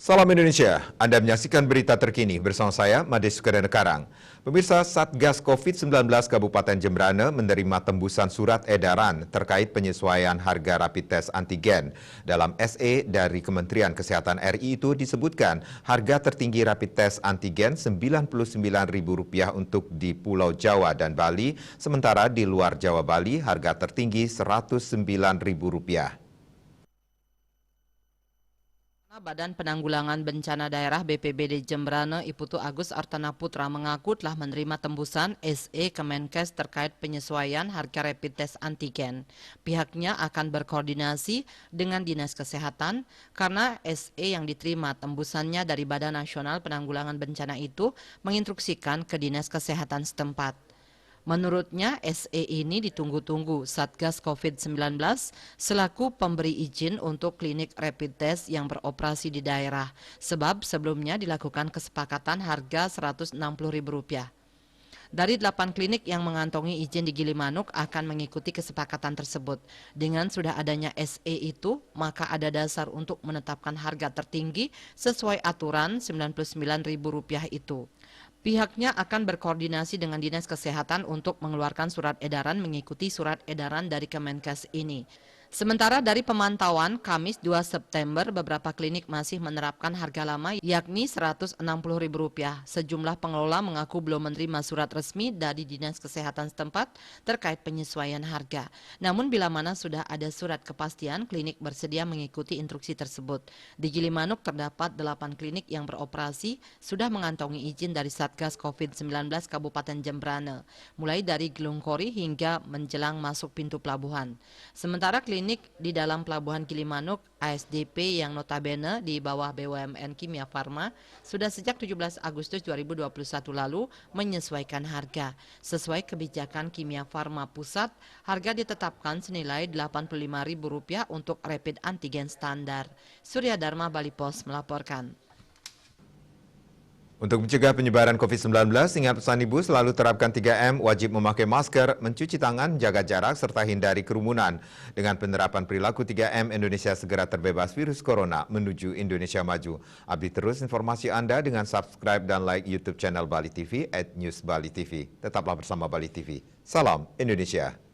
Salam Indonesia, Anda menyaksikan berita terkini bersama saya, Made Sukadana Karang. Pemirsa, Satgas COVID-19 Kabupaten Jembrana menerima tembusan surat edaran terkait penyesuaian harga rapid test antigen. Dalam SE dari Kementerian Kesehatan RI itu disebutkan harga tertinggi rapid test antigen Rp99.000 untuk di Pulau Jawa dan Bali, sementara di luar Jawa Bali harga tertinggi Rp109.000. Badan Penanggulangan Bencana Daerah BPBD Jembrana Iputu Agus Artana Putra mengaku telah menerima tembusan SE Kemenkes terkait penyesuaian harga rapid test antigen. Pihaknya akan berkoordinasi dengan Dinas Kesehatan karena SE yang diterima tembusannya dari Badan Nasional Penanggulangan Bencana itu menginstruksikan ke Dinas Kesehatan setempat. Menurutnya, SE ini ditunggu-tunggu Satgas COVID-19 selaku pemberi izin untuk klinik rapid test yang beroperasi di daerah, sebab sebelumnya dilakukan kesepakatan harga Rp160.000. Dari 8 klinik yang mengantongi izin di Gilimanuk akan mengikuti kesepakatan tersebut. Dengan sudah adanya SE itu, maka ada dasar untuk menetapkan harga tertinggi sesuai aturan Rp99.000 itu. Pihaknya akan berkoordinasi dengan Dinas Kesehatan untuk mengeluarkan surat edaran mengikuti surat edaran dari Kemenkes ini. Sementara dari pemantauan, Kamis 2 September beberapa klinik masih menerapkan harga lama yakni Rp160.000. Sejumlah pengelola mengaku belum menerima surat resmi dari Dinas Kesehatan setempat terkait penyesuaian harga. Namun bila mana sudah ada surat kepastian, klinik bersedia mengikuti instruksi tersebut. Di Gilimanuk terdapat 8 klinik yang beroperasi sudah mengantongi izin dari Satgas COVID-19 Kabupaten Jembrana, mulai dari Gelungkori hingga menjelang masuk pintu pelabuhan. Sementara klinik di dalam pelabuhan Gilimanuk ASDP yang notabene di bawah BUMN Kimia Farma sudah sejak 17 Agustus 2021 lalu menyesuaikan harga. Sesuai kebijakan Kimia Farma Pusat, harga ditetapkan senilai Rp85.000 untuk rapid antigen standar. Surya Dharma Bali Pos melaporkan. Untuk mencegah penyebaran COVID-19, ingat pesan Ibu selalu terapkan 3M, wajib memakai masker, mencuci tangan, jaga jarak, serta hindari kerumunan. Dengan penerapan perilaku 3M, Indonesia segera terbebas virus corona menuju Indonesia maju. Update terus informasi Anda dengan subscribe dan like YouTube channel Bali TV @newsbali TV. Tetaplah bersama Bali TV. Salam Indonesia.